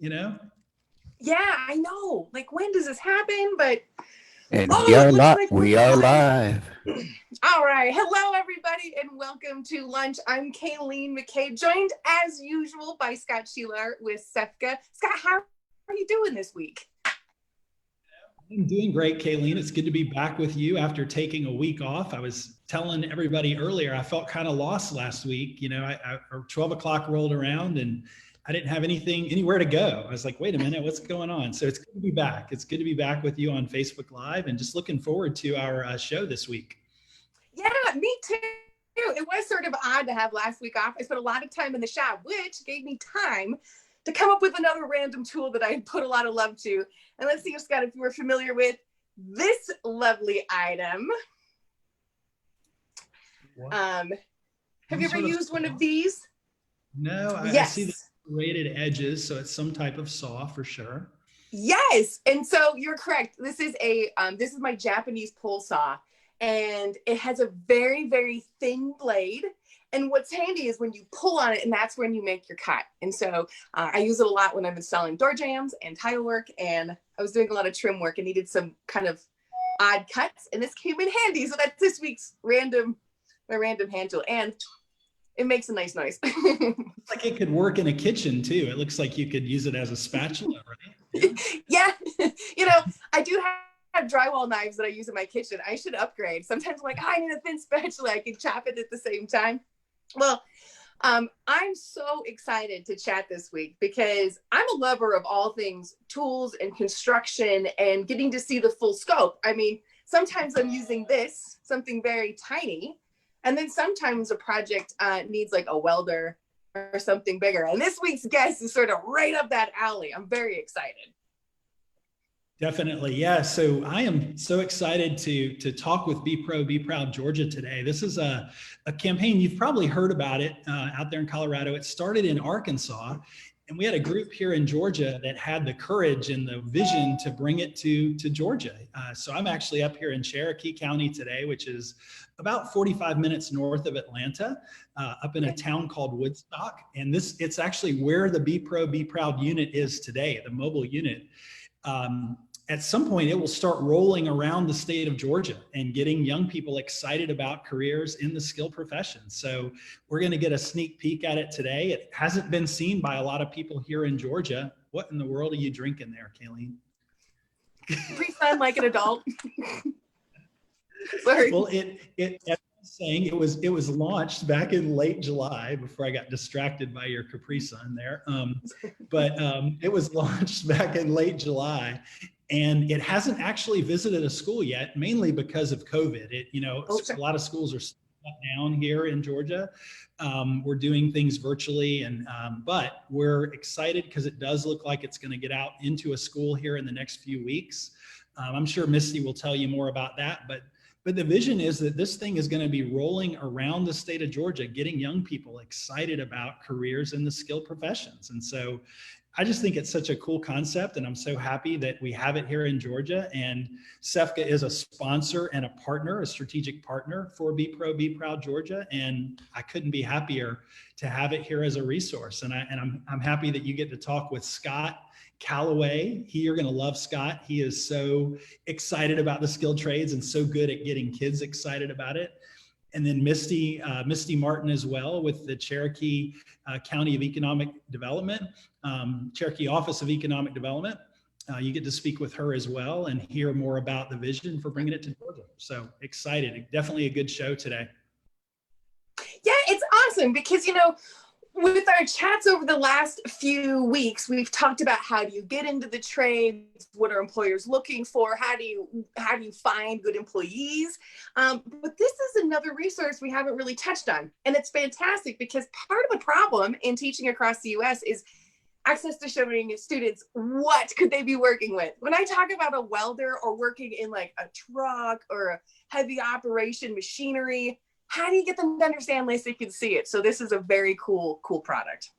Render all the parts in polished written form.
you know? Yeah, I know. Like, when does this happen? But And oh, it looks like we're we are live. live. All right. Hello, everybody, and welcome to lunch. I'm Kayleen McCabe, joined as usual by Scott Sheeler with Sefka. Scott, how are you doing this week? I'm doing great, Kayleen. It's good to be back with you after taking a week off. I was telling everybody earlier, I felt kind of lost last week. You know, 12 o'clock rolled around and I didn't have anywhere to go. I was like, wait a minute, what's going on? So it's good to be back. It's good to be back with you on Facebook Live and just looking forward to our show this week. Yeah, me too. It was sort of odd to have last week off. I spent a lot of time in the shop, which gave me time to come up with another random tool that I put a lot of love to. And let's see, Scott, if you were familiar with this lovely item. Have you ever used one of these? No, I see the serrated edges, so it's some type of saw for sure. Yes, and so you're correct. This is my Japanese pole saw, and it has a very, very thin blade. And what's handy is when you pull on it, and that's when you make your cut. And so I use it a lot when I'm installing door jambs and tile work, and I was doing a lot of trim work and needed some kind of odd cuts, and this came in handy. So that's this week's random hand tool, and it makes a nice noise. It's like it could work in a kitchen too. It looks like you could use it as a spatula, right? Yeah, you know, I do have drywall knives that I use in my kitchen. I should upgrade. Sometimes I'm like, I need a thin spatula. I can chop it at the same time. Well, I'm so excited to chat this week because I'm a lover of all things tools and construction and getting to see the full scope. I mean, sometimes I'm using something very tiny, and then sometimes a project needs like a welder or something bigger. And this week's guest is sort of right up that alley. I'm very excited. Definitely. Yeah. So I am so excited to talk with Be Pro, Be Proud Georgia today. This is a campaign, you've probably heard about it out there in Colorado. It started in Arkansas, and we had a group here in Georgia that had the courage and the vision to bring it to Georgia. So I'm actually up here in Cherokee County today, which is about 45 minutes north of Atlanta, up in a town called Woodstock. And it's actually where the Be Pro, Be Proud unit is today, the mobile unit. At some point, it will start rolling around the state of Georgia and getting young people excited about careers in the skilled professions. So we're going to get a sneak peek at it today. It hasn't been seen by a lot of people here in Georgia. What in the world are you drinking there, Kayleen? Pretend like an adult. Sorry. Well, saying it was launched back in late July before I got distracted by your Capri Sun there. But it was launched back in late July, and it hasn't actually visited a school yet, mainly because of COVID. A lot of schools are shut down here in Georgia. We're doing things virtually, but we're excited because it does look like it's going to get out into a school here in the next few weeks. I'm sure Misty will tell you more about that, but the vision is that this thing is going to be rolling around the state of Georgia, getting young people excited about careers in the skilled professions. And so I just think it's such a cool concept, and I'm so happy that we have it here in Georgia. And Sefka is a sponsor and a partner, a strategic partner for Be Pro, Be Proud Georgia. And I couldn't be happier to have it here as a resource. And I'm happy that you get to talk with Scott Calloway. You're going to love Scott. He is so excited about the skilled trades and so good at getting kids excited about it. And then Misty Martin as well with the Cherokee County of Economic Development, Cherokee Office of Economic Development. You get to speak with her as well and hear more about the vision for bringing it to Georgia. So excited. Definitely a good show today. Yeah, it's awesome because, with our chats over the last few weeks, we've talked about how do you get into the trades, what are employers looking for, how do you find good employees. But this is another resource we haven't really touched on, and it's fantastic because part of the problem in teaching across the U.S. is access to showing students what could they be working with. When I talk about a welder or working in like a truck or a heavy operation machinery, how do you get them to understand unless they can see it? So this is a very cool product.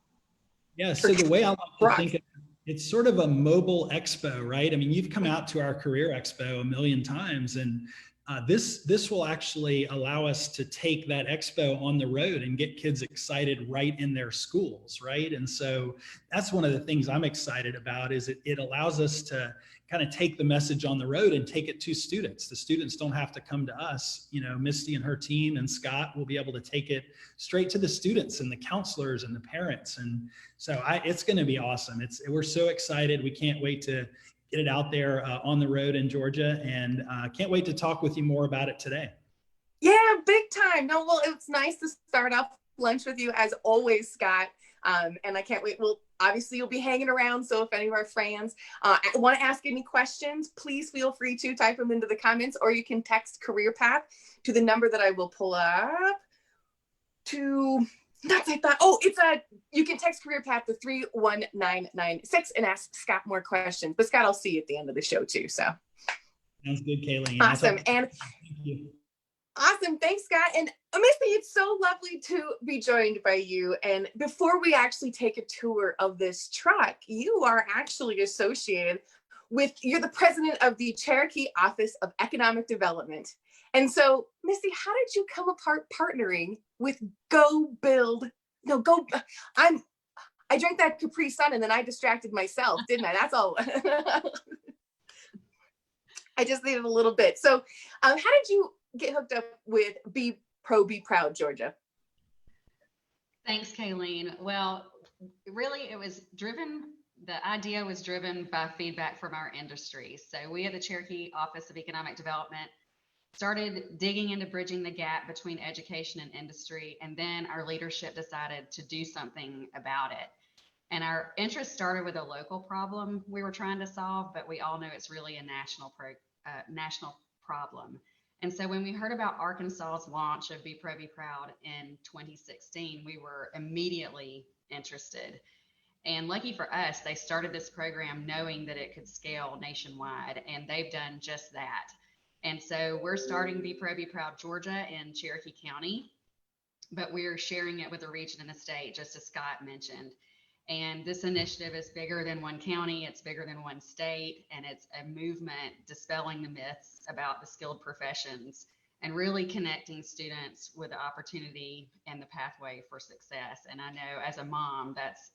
Yeah, so the way I like to think of it, it's sort of a mobile expo, right? I mean, you've come out to our career expo a million times, and this will actually allow us to take that expo on the road and get kids excited right in their schools, right? And so that's one of the things I'm excited about, is it allows us to kind of take the message on the road and take it to students. The students don't have to come to us. You know, Misty and her team and Scott will be able to take it straight to the students and the counselors and the parents. And so it's going to be awesome. We're so excited. We can't wait to get it out there on the road in Georgia, and can't wait to talk with you more about it today. Yeah, big time. No, well, it's nice to start off lunch with you as always, Scott. And I can't wait. Well, obviously you'll be hanging around. So if any of our fans want to ask any questions, please feel free to type them into the comments, or you can text Career Path to the number that I will pull up to. That's I thought. Oh, you can text Career Path to 31996 and ask Scott more questions. But Scott, I'll see you at the end of the show too. So sounds good, Kayleen. Awesome. And thank you. Awesome. Thanks, Scott. And Misty, it's so lovely to be joined by you. And before we actually take a tour of this truck, you are actually associated you're the president of the Cherokee Office of Economic Development. And so, Misty, how did you come apart partnering with I drank that Capri Sun and then I distracted myself, didn't I? That's all. I just needed a little bit. So how did you get hooked up with Be Proud, Georgia? Thanks, Kayleen. Well, really, the idea was driven by feedback from our industry. So we at the Cherokee Office of Economic Development started digging into bridging the gap between education and industry, and then our leadership decided to do something about it. And our interest started with a local problem we were trying to solve, but we all know it's really a national problem. And so when we heard about Arkansas's launch of Be Proud in 2016, we were immediately interested. And lucky for us, they started this program knowing that it could scale nationwide, and they've done just that. And so we're starting Be Proud Georgia in Cherokee County, but we're sharing it with the region and the state, just as Scott mentioned. And this initiative is bigger than one county, it's bigger than one state, and it's a movement dispelling the myths about the skilled professions and really connecting students with the opportunity and the pathway for success. And I know as a mom, that's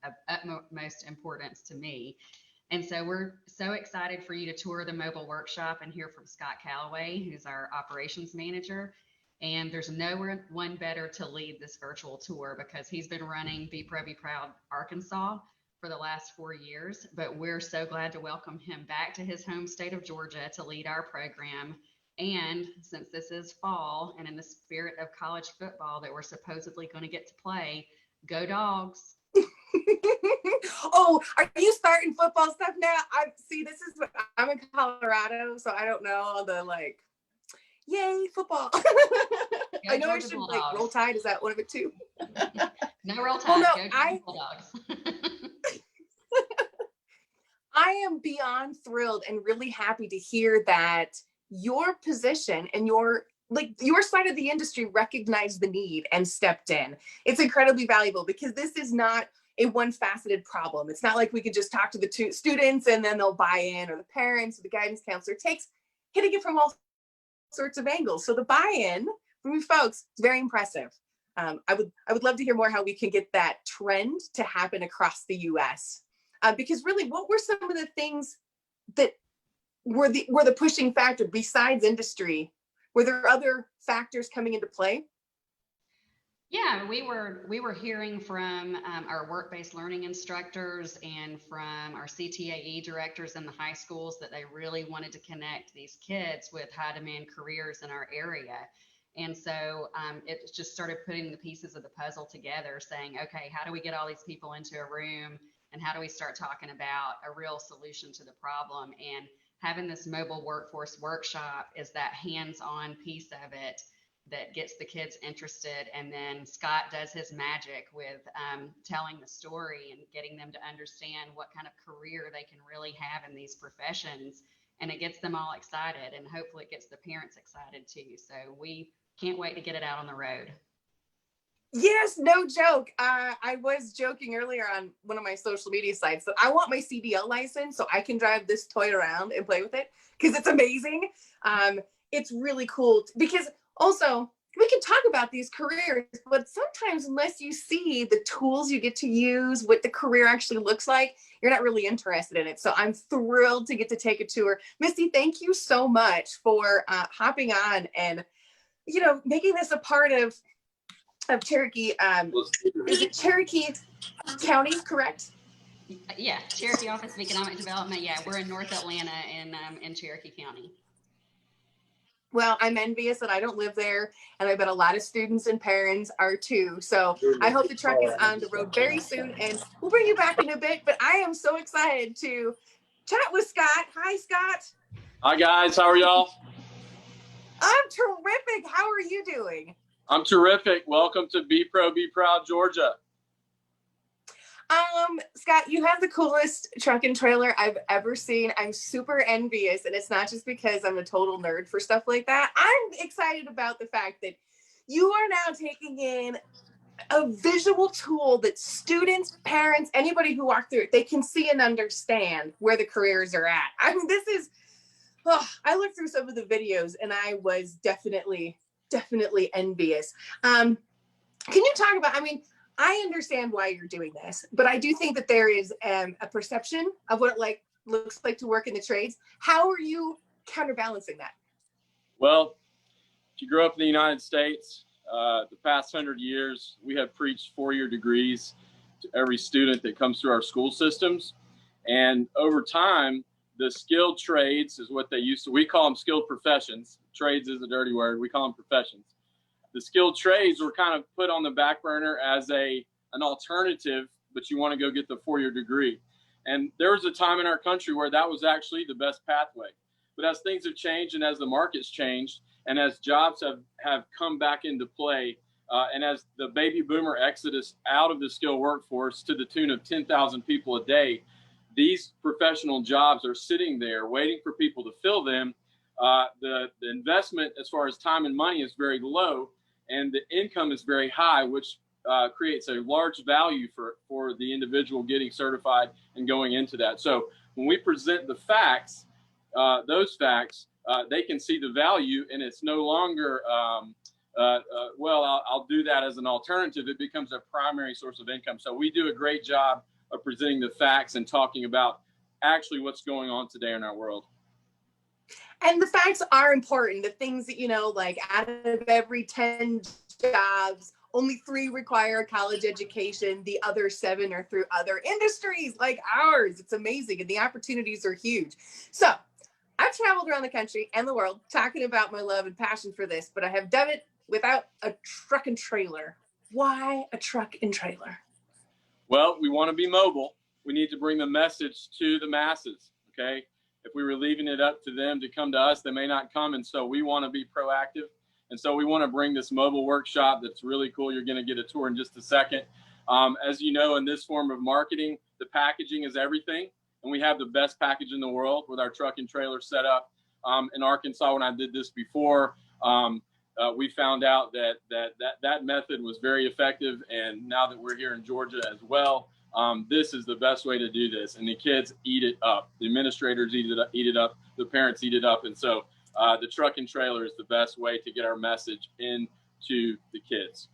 of utmost importance to me. And so we're so excited for you to tour the mobile workshop and hear from Scott Calloway, who's our operations manager. And there's no one better to lead this virtual tour because he's been running Be Proud Arkansas for the last 4 years. But we're so glad to welcome him back to his home state of Georgia to lead our program. And since this is fall and in the spirit of college football that we're supposedly going to get to play, go Dogs. Oh, are you starting football stuff now? I'm in Colorado, so I don't know all the yay football. I know I should Roll Tide. Is that one of it too? No Roll Tide. Well, no, Dogs. I am beyond thrilled and really happy to hear that your position and your side of the industry recognized the need and stepped in. It's incredibly valuable because this is not a one-faceted problem. It's not like we could just talk to the two students and then they'll buy in, or the parents or the guidance counselor. It takes hitting it from all sorts of angles. So the buy-in from you folks is very impressive. I would love to hear more how we can get that trend to happen across the U.S. Because really, what were some of the things that were the pushing factor besides industry? Were there other factors coming into play? Yeah, we were hearing from our work-based learning instructors and from our CTAE directors in the high schools that they really wanted to connect these kids with high-demand careers in our area. And so it just started putting the pieces of the puzzle together, saying, okay, how do we get all these people into a room, and how do we start talking about a real solution to the problem? And having this mobile workforce workshop is that hands-on piece of it that gets the kids interested. And then Scott does his magic with telling the story and getting them to understand what kind of career they can really have in these professions. And it gets them all excited, and hopefully it gets the parents excited too. So we can't wait to get it out on the road. Yes, no joke. I was joking earlier on one of my social media sites that I want my CDL license so I can drive this toy around and play with it because it's amazing. it's really cool because also we can talk about these careers, but sometimes unless you see the tools you get to use, what the career actually looks like, you're not really interested in it. So I'm thrilled to get to take a tour. Misty, thank you so much for hopping on and, you know, making this a part of Cherokee. Is it Cherokee County, correct? Yeah, Cherokee Office of Economic Development. Yeah, we're in North Atlanta in Cherokee County. Well, I'm envious that I don't live there, and I bet a lot of students and parents are too. So I hope the truck is on the road very soon, and we'll bring you back in a bit. But I am so excited to chat with Scott. Hi, Scott. Hi, guys. How are y'all? I'm terrific. How are you doing? I'm terrific. Welcome to Be Pro, Be Proud, Georgia. Scott, you have the coolest truck and trailer I've ever seen. I'm super envious, and it's not just because I'm a total nerd for stuff like that. I'm excited about the fact that you are now taking in a visual tool that students, parents, anybody who walk through it, they can see and understand where the careers are at. I mean, this is, I looked through some of the videos and I was definitely envious. Can you talk about, I mean, I understand why you're doing this, but I do think that there is a perception of what it looks like to work in the trades. How are you counterbalancing that? Well, if you grew up in the United States, the past 100 years, we have preached four-year degrees to every student that comes through our school systems. And over time, the skilled trades is what they used to, we call them skilled professions. Trades is a dirty word. We call them professions. The skilled trades were kind of put on the back burner as an alternative, but you want to go get the four-year degree. And there was a time in our country where that was actually the best pathway. But as things have changed and as the market's changed and as jobs have come back into play and as the baby boomer exodus out of the skilled workforce to the tune of 10,000 people a day, these professional jobs are sitting there waiting for people to fill them. The investment as far as time and money is very low, and the income is very high, which creates a large value for the individual getting certified and going into that. So when we present the facts, those facts, they can see the value, and it's no longer, well, I'll do that as an alternative. It becomes a primary source of income. So we do a great job of presenting the facts and talking about actually what's going on today in our world. And the facts are important. The things that, you know, like out of every 10 jobs, only 3 require a college education. The other 7 are through other industries like ours. It's amazing. And the opportunities are huge. So I've traveled around the country and the world talking about my love and passion for this, but I have done it without a truck and trailer. Why a truck and trailer? Well, we want to be mobile. We need to bring the message to the masses, okay? If we were leaving it up to them to come to us, they may not come. And so we want to be proactive. And so we want to bring this mobile workshop that's really cool. You're going to get a tour in just a second. As you know, in this form of marketing, the packaging is everything. And we have the best package in the world with our truck and trailer set up. In Arkansas, when I did this before, we found out that method was very effective. And now that we're here in Georgia as well, this is the best way to do this. And the kids eat it up. The administrators eat it up. The parents eat it up. And so the truck and trailer is the best way to get our message into the kids.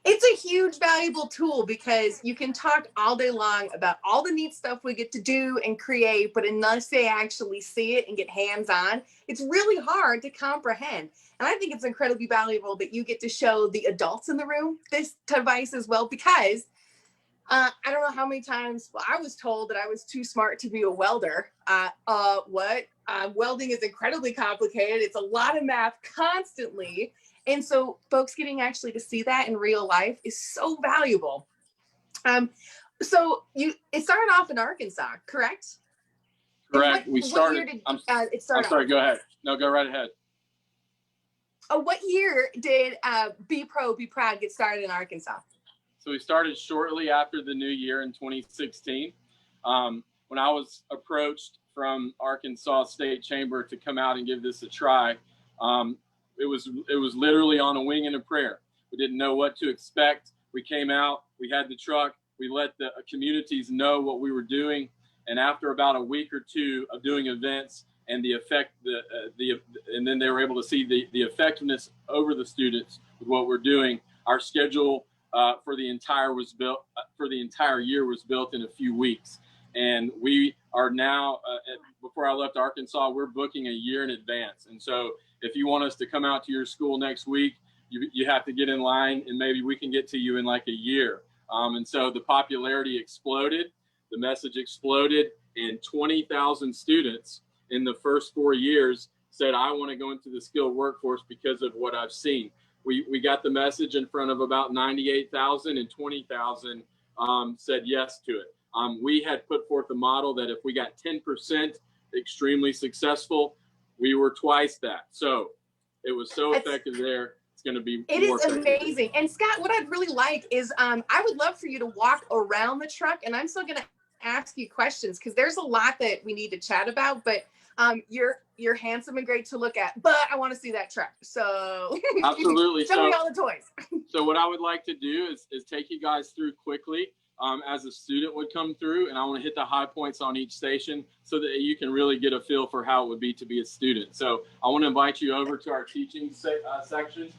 It's a huge valuable tool because you can talk all day long about all the neat stuff we get to do and create, but unless they actually see it and get hands-on, it's really hard to comprehend. And I think it's incredibly valuable that you get to show the adults in the room this device as well, because I don't know how many times I was told that I was too smart to be a welder. Welding is incredibly complicated. It's a lot of math constantly. And so folks getting actually to see that in real life is so valuable. So it started off in Arkansas, correct? Correct. What year did it start? I'm sorry, go ahead. No, go right ahead. What year did Be Pro, Be Proud get started in Arkansas? So we started shortly after the new year in 2016. When I was approached from Arkansas State Chamber to come out and give this a try, it was literally on a wing and a prayer. We didn't know what to expect. We came out, we had the truck, we let the communities know what we were doing. And after about a week or two of doing events and the effect, and then they were able to see the effectiveness over the students with what we're doing. Our schedule for the entire year was built in a few weeks, and we are now before I left Arkansas, we're booking a year in advance. And so if you want us to come out to your school next week, you have to get in line, and maybe we can get to you in like a year. And so the popularity exploded, the message exploded, and 20,000 students in the first 4 years said, I want to go into the skilled workforce because of what I've seen. We got the message in front of about 98,000, and 20,000 said yes to it. We had put forth a model that if we got 10% extremely successful, we were twice that. So it was so effective there. It's going to be It more is effective. amazing. And Scott, what I'd really like is I would love for you to walk around the truck, and I'm still going to ask you questions because there's a lot that we need to chat about, but you're handsome and great to look at, but I want to see that truck. So Absolutely. Show me all the toys. So what I would like to do is take you guys through quickly as a student would come through, and I want to hit the high points on each station so that you can really get a feel for how it would be to be a student. So I want to invite you over to our teaching section.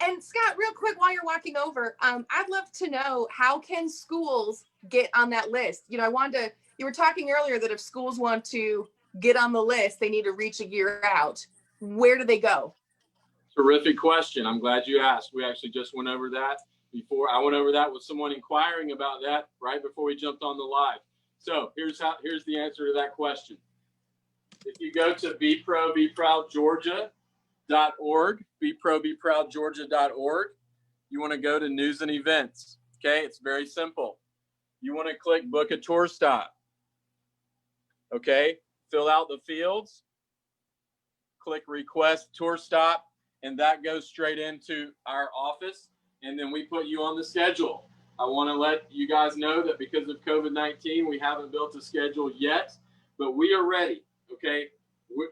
And Scott, real quick, while you're walking over, I'd love to know, how can schools get on that list? You know, you were talking earlier that if schools want to get on the list, they need to reach a year out. Where do they go? Terrific question. I'm glad you asked. We actually just went over that before. I went over that with someone inquiring about that right before we jumped on the live. So here's the answer to that question. If you go to beproudgeorgia.org, beproudgeorgia.org, you want to go to news and events. Okay, it's very simple. You want to click book a tour stop. Okay, fill out the fields, click request tour stop, and that goes straight into our office, and then we put you on the schedule. I want to let you guys know that because of COVID-19, we haven't built a schedule yet, but we are ready. Okay,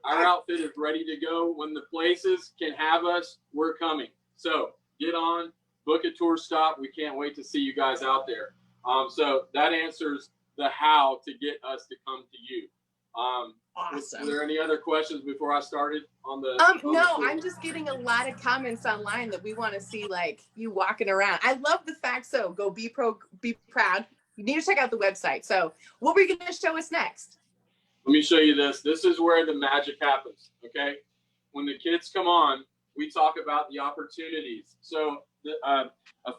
our outfit is ready to go. When the places can have us, we're coming. So get on, book a tour stop. We can't wait to see you guys out there. So that answers the how to get us to come to you. Awesome. Were there any other questions before I started on the? No, I'm just getting a lot of comments online that we want to see, like, you walking around. I love the fact. So go be proud. You need to check out the website. So what were you going to show us next? Let me show you this. This is where the magic happens. Okay, when the kids come on, we talk about the opportunities. So a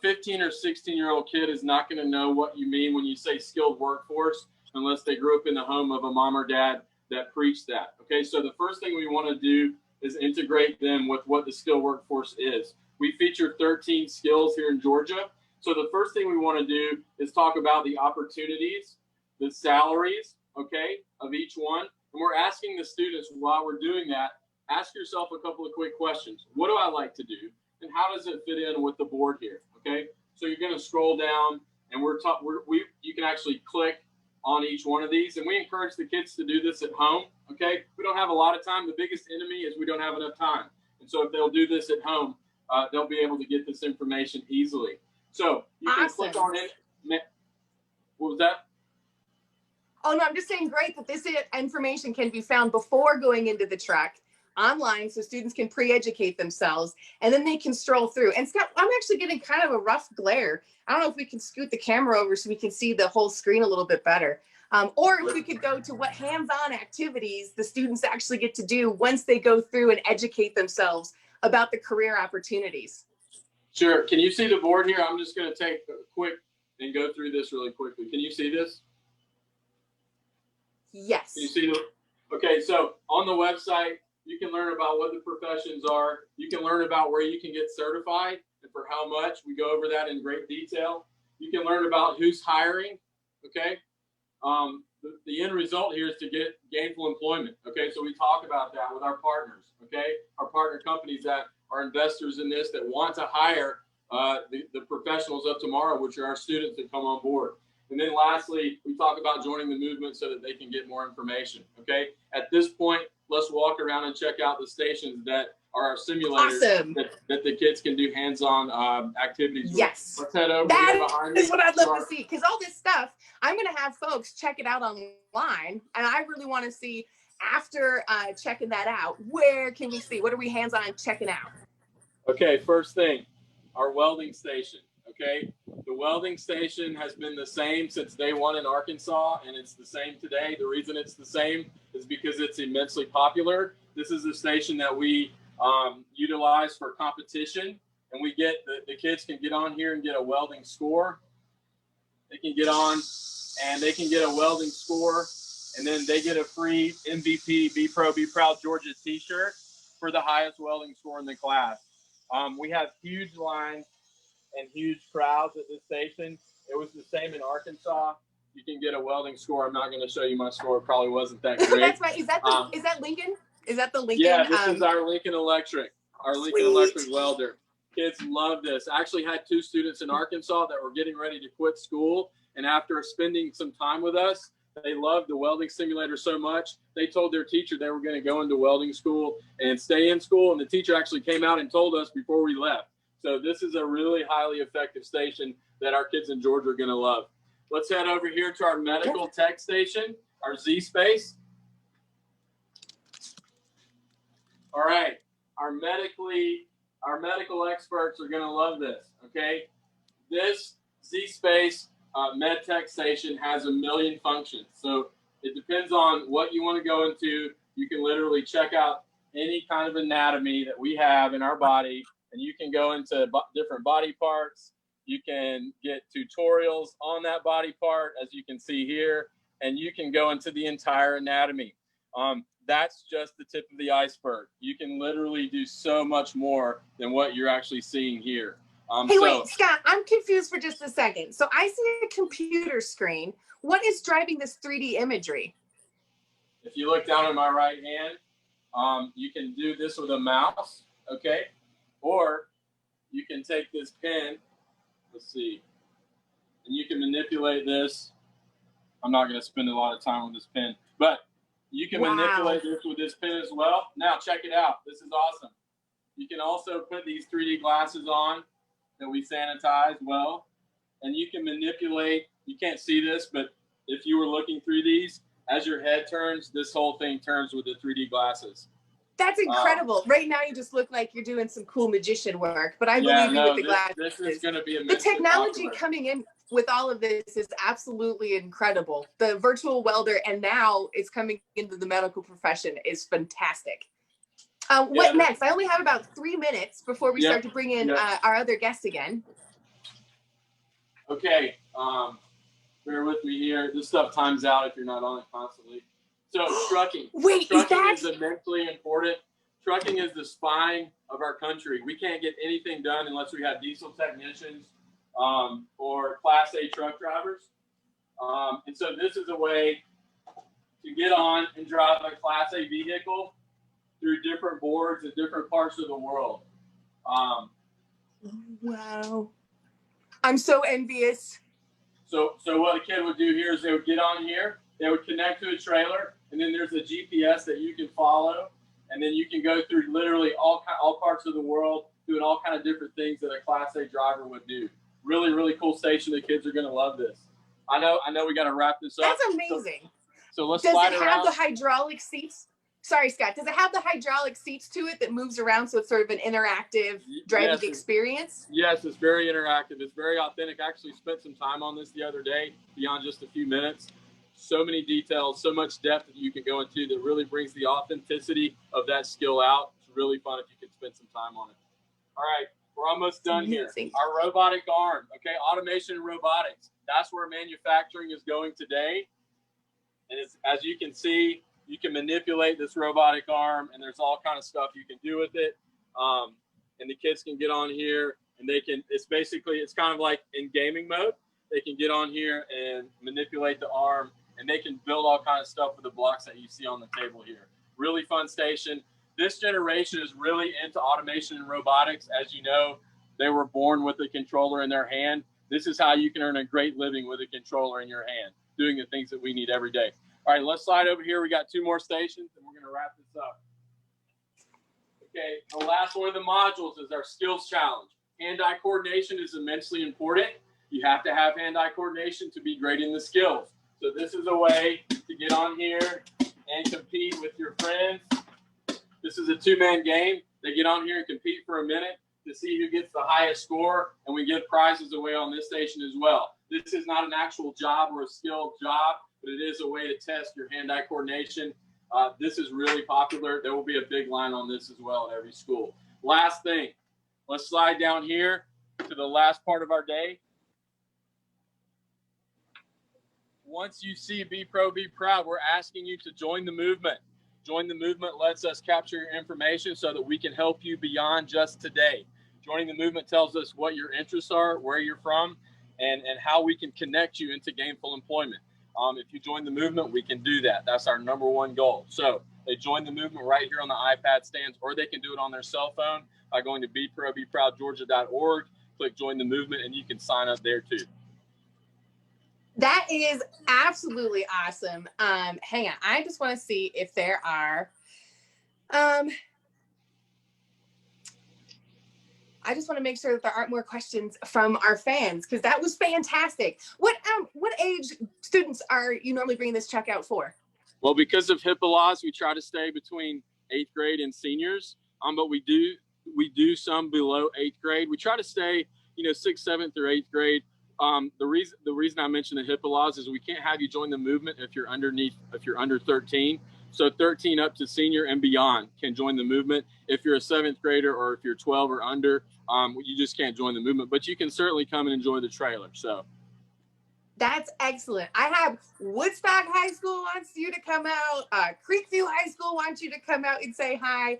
15 or 16-year-old kid is not going to know what you mean when you say skilled workforce unless they grew up in the home of a mom or dad that preached that. Okay, so the first thing we want to do is integrate them with what the skilled workforce is. We feature 13 skills here in Georgia. So the first thing we want to do is talk about the opportunities, the salaries, okay, of each one. And we're asking the students while we're doing that, ask yourself a couple of quick questions. What do I like to do? And how does it fit in with the board here? Okay, so you're going to scroll down, and you can actually click on each one of these, and we encourage the kids to do this at home. Okay, we don't have a lot of time. The biggest enemy is we don't have enough time, and so if they'll do this at home, they'll be able to get this information easily. So you can click on it. What was that? Oh no, I'm just saying, great that this information can be found before going into the truck online, so students can pre-educate themselves, and then they can stroll through. And Scott, I'm actually getting kind of a rough glare. I don't know if we can scoot the camera over so we can see the whole screen a little bit better. Or if we could go to what hands-on activities the students actually get to do once they go through and educate themselves about the career opportunities. Sure. Can you see the board here? I'm just going to take a quick and go through this really quickly. Can you see this? Yes. Can you see the? Okay, so on the website, you can learn about what the professions are. You can learn about where you can get certified and for how much. We go over that in great detail. You can learn about who's hiring. Okay. The end result here is to get gainful employment. Okay, so we talk about that with our partners. Okay, our partner companies that are investors in this, that want to hire the professionals of tomorrow, which are our students that come on board. And then lastly, we talk about joining the movement so that they can get more information. Okay, at this point, let's walk around and check out the stations that are our simulators. Awesome. that the kids can do hands-on activities with. Yes. Let's head over that here behind me. is what I'd love to see, because all this stuff, I'm going to have folks check it out online, and I really want to see after checking that out, where can we see? What are we hands-on checking out? Okay, first thing, our welding station. Okay, the welding station has been the same since day one in Arkansas, and it's the same today. The reason it's the same is because it's immensely popular. This is a station that we utilize for competition, and we get the kids can get on here and get a welding score. They can get on and they can get a welding score, and then they get a free MVP, Be Pro, Be Proud Georgia t-shirt for the highest welding score in the class. We have huge lines and huge crowds at this station. It was the same in Arkansas. You can get a welding score. I'm not going to show you my score. It probably wasn't that great. That's right. Is that Lincoln? Is that the Lincoln? Yeah, this is our Lincoln Electric. Our Sweet. Lincoln Electric welder. Kids love this. I actually had 2 students in Arkansas that were getting ready to quit school, and after spending some time with us, they loved the welding simulator so much, they told their teacher they were going to go into welding school and stay in school, and the teacher actually came out and told us before we left. So this is a really highly effective station that our kids in Georgia are going to love. Let's head over here to our medical tech station, our Z space. All right, our medical experts are going to love this. Okay, this Z space med tech station has a million functions. So it depends on what you want to go into. You can literally check out any kind of anatomy that we have in our body, and you can go into different body parts. You can get tutorials on that body part, as you can see here, and you can go into the entire anatomy. That's just the tip of the iceberg. You can literally do so much more than what you're actually seeing here. Hey, wait, Scott, I'm confused for just a second. So I see a computer screen. What is driving this 3D imagery? If you look down at my right hand, you can do this with a mouse, okay? Or you can take this pen, let's see, and you can manipulate this. I'm not going to spend a lot of time with this pen, but you can manipulate this with this pen as well. Now, check it out. This is awesome. You can also put these 3D glasses on that we sanitize well, and you can manipulate. You can't see this, but if you were looking through these, as your head turns, this whole thing turns with the 3D glasses. That's incredible. Right now, you just look like you're doing some cool magician work, but I believe you with the glasses. This is going to be the technology coming in with all of this is absolutely incredible. The virtual welder, and now it's coming into the medical profession, is fantastic. What next? I only have about 3 minutes before we start to bring in our other guests again. Okay, bear with me here. This stuff times out if you're not on it constantly. So trucking. Wait, trucking is immensely important. Trucking is the spine of our country. We can't get anything done unless we have diesel technicians or Class A truck drivers. And so this is a way to get on and drive a Class A vehicle through different boards in different parts of the world. Wow. I'm so envious. So what a kid would do here is they would get on here, they would connect to a trailer, and then there's a GPS that you can follow, and then you can go through literally all parts of the world, doing all kind of different things that a Class A driver would do. Really, really cool station. The kids are going to love this. I know we got to wrap this up. That's amazing. So let's slide around. Does it have the hydraulic seats? Sorry, Scott. Does it have the hydraulic seats to it that moves around, so it's sort of an interactive driving experience? Yes, it's very interactive. It's very authentic. I actually spent some time on this the other day, beyond just a few minutes. So many details, so much depth that you can go into that really brings the authenticity of that skill out. It's really fun if you can spend some time on it. All right, we're almost done here. Our robotic arm, okay, automation and robotics. That's where manufacturing is going today. And as you can see, you can manipulate this robotic arm, and there's all kind of stuff you can do with it. And the kids can get on here, and they can, it's kind of like in gaming mode. They can get on here and manipulate the arm, and they can build all kind of stuff with the blocks that you see on the table here. Really fun station. This generation is really into automation and robotics. As you know, they were born with a controller in their hand. This is how you can earn a great living with a controller in your hand, doing the things that we need every day. All right, let's slide over here. We got 2 more stations, and we're going to wrap this up. Okay, the last one of the modules is our skills challenge. Hand-eye coordination is immensely important. You have to have hand-eye coordination to be great in the skills. So this is a way to get on here and compete with your friends. This is a two-man game. They get on here and compete for a minute to see who gets the highest score, and we give prizes away on this station as well. This is not an actual job or a skilled job, but it is a way to test your hand-eye coordination. This is really popular. There will be a big line on this as well at every school. Last thing, let's slide down here to the last part of our day. Once you see Be Pro, Be Proud, we're asking you to join the movement. Join the movement lets us capture your information so that we can help you beyond just today. Joining the movement tells us what your interests are, where you're from, and how we can connect you into gainful employment. If you join the movement, we can do that. That's our number one goal. So they join the movement right here on the iPad stands, or they can do it on their cell phone by going to beprobeproudgeorgia.org, click join the movement, and you can sign up there too. That is absolutely awesome. Hang on, I just want to see if there are, I just want to make sure that there aren't more questions from our fans, because that was fantastic. What age students are you normally bringing this check out for? Well, because of HIPAA laws, we try to stay between 8th grade and seniors, but we do some below 8th grade. We try to stay, 6th, 7th, or 8th grade. The reason I mentioned the HIPAA laws is we can't have you join the movement if you're under 13. So 13 up to senior and beyond can join the movement. If you're a 7th grader or if you're 12 or under, you just can't join the movement, but you can certainly come and enjoy the trailer. So that's excellent. I have Woodstock High School wants you to come out. Creekview High School wants you to come out and say hi.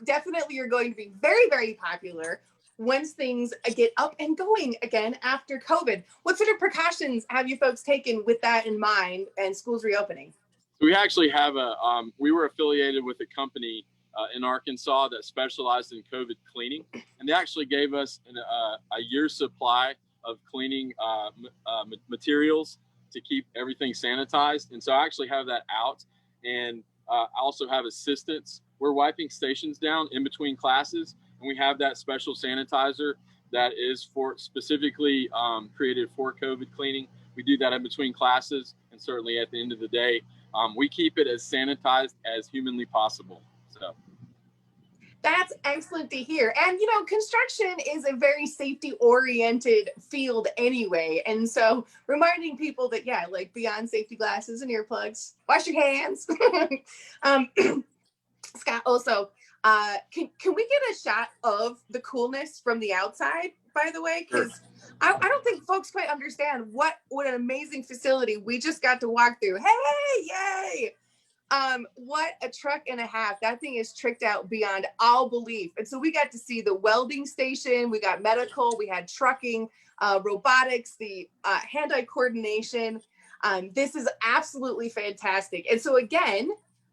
Definitely you're going to be very, very popular once things get up and going again after COVID. What sort of precautions have you folks taken with that in mind and schools reopening? We actually have we were affiliated with a company in Arkansas that specialized in COVID cleaning, and they actually gave us a year's supply of cleaning materials to keep everything sanitized. And so I actually have that out, and I also have assistants. We're wiping stations down in between classes, and we have that special sanitizer that is specifically created for COVID cleaning. We do that in between classes, and certainly at the end of the day, we keep it as sanitized as humanly possible. So that's excellent to hear. And, construction is a very safety oriented field anyway. And so reminding people that, beyond safety glasses and earplugs, wash your hands. Scott, also, can we get a shot of the coolness from the outside, by the way? Because sure. I don't think folks quite understand what an amazing facility we just got to walk through. Hey, yay! What a truck and a half. That thing is tricked out beyond all belief. And so we got to see the welding station, we got medical, we had trucking, robotics, the hand-eye coordination. This is absolutely fantastic. And so again,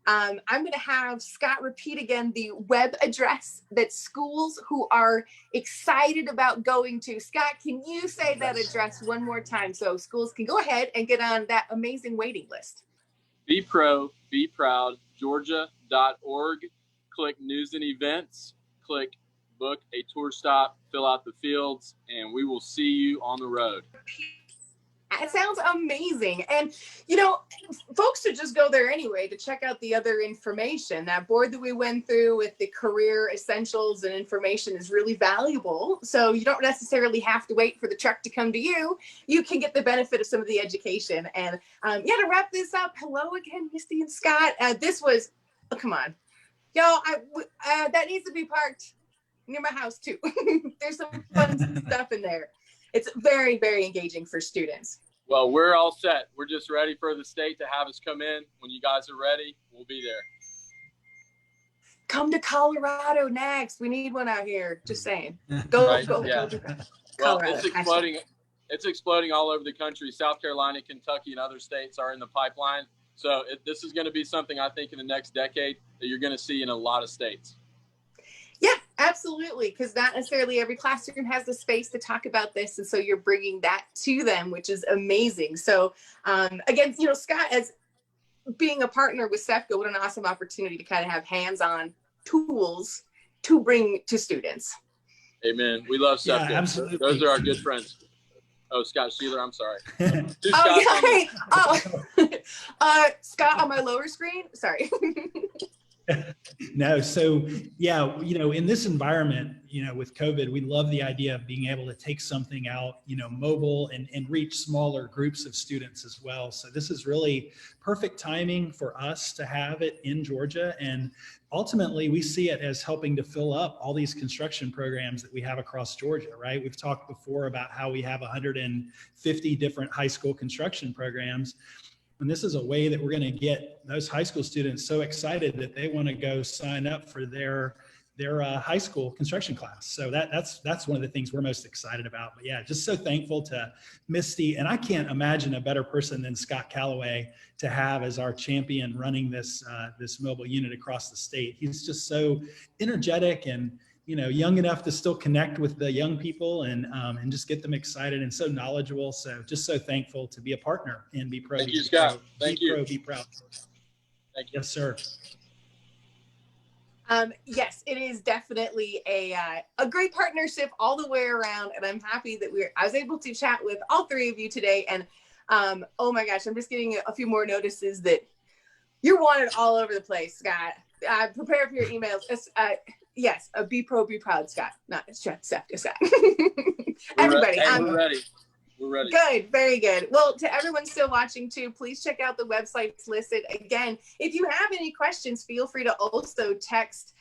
I'm going to have Scott repeat again the web address that schools who are excited about going to. Scott, can you say that address one more time so schools can go ahead and get on that amazing waiting list? beprobeproudgeorgia.org. Click news and events, click book a tour stop, fill out the fields, and we will see you on the road. It sounds amazing. And, folks should just go there anyway to check out the other information. That board that we went through with the career essentials and information is really valuable. So you don't necessarily have to wait for the truck to come to you. You can get the benefit of some of the education. And to wrap this up, hello again, Misty and Scott. This was, come on, y'all, that needs to be parked near my house too. There's some fun stuff in there. It's very, very engaging for students. Well, we're all set. We're just ready for the state to have us come in. When you guys are ready, we'll be there. Come to Colorado next. We need one out here. Just saying. Go to Colorado. Well, it's exploding. It's exploding all over the country. South Carolina, Kentucky, and other states are in the pipeline. So this is going to be something I think in the next decade that you're going to see in a lot of states. Yeah, absolutely. Because not necessarily every classroom has the space to talk about this. And so you're bringing that to them, which is amazing. So again, Scott, as being a partner with SEFCO, what an awesome opportunity to kind of have hands-on tools to bring to students. Amen. We love SEFCO. Yeah, absolutely. Those are our good friends. Oh, Scott Sheeler, I'm sorry. Scott, on my lower screen, sorry. No, so yeah, in this environment, with COVID, we love the idea of being able to take something out, mobile and reach smaller groups of students as well. So this is really perfect timing for us to have it in Georgia. And ultimately, we see it as helping to fill up all these construction programs that we have across Georgia, right? We've talked before about how we have 150 different high school construction programs. And this is a way that we're going to get those high school students so excited that they want to go sign up for their high school construction class. So that's one of the things we're most excited about. But yeah, just so thankful to Misty, and I can't imagine a better person than Scott Calloway to have as our champion running this mobile unit across the state. He's just so energetic and young enough to still connect with the young people and just get them excited, and so knowledgeable. So just so thankful to be a partner in Be Pro. Thank you, Scott. Thank you. Pro, Be Proud. Thank you. Yes, sir. Yes, it is definitely a great partnership all the way around, and I'm happy that I was able to chat with all three of you today. And oh my gosh, I'm just getting a few more notices that you're wanted all over the place, Scott. Prepare for your emails. Yes, Be Pro, Be Proud, Scott. Not Scott. Everybody. We're ready. We're ready. Good, very good. Well, to everyone still watching too, please check out the websites listed. Again, if you have any questions, feel free to also text,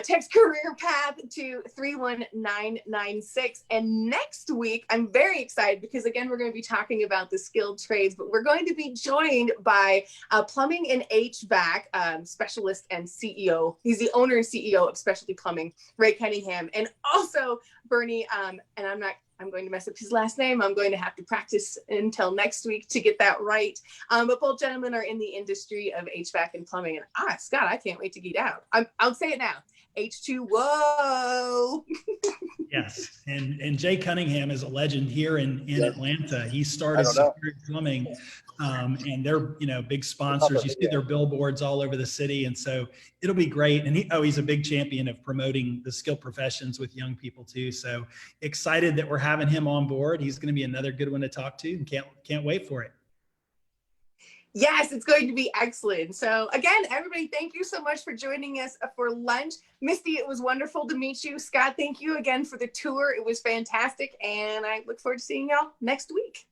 text career path to 31996. And next week, I'm very excited because again, we're going to be talking about the skilled trades, but we're going to be joined by a plumbing and HVAC specialist and CEO. He's the owner and CEO of Specialty Plumbing, Ray Cunningham, and also Bernie. And I'm going to mess up his last name. I'm going to have to practice until next week to get that right. But both gentlemen are in the industry of HVAC and plumbing. And Scott, I can't wait to geek out. I'll say it now. H2O. Yes, and Jay Cunningham is a legend here in Atlanta. He started Superior Plumbing, and they're big sponsors. You see their billboards all over the city, and so it'll be great. And he's a big champion of promoting the skilled professions with young people too. So excited that we're having him on board. He's going to be another good one to talk to, and can't wait for it. Yes, it's going to be excellent. So again, everybody, thank you so much for joining us for lunch. Misty, it was wonderful to meet you. Scott, thank you again for the tour. It was fantastic. And I look forward to seeing y'all next week.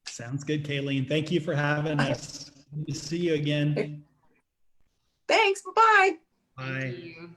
Sounds good, Kayleen. Thank you for having us. Good to see you again. Thanks. Bye-bye. Bye. Thank you.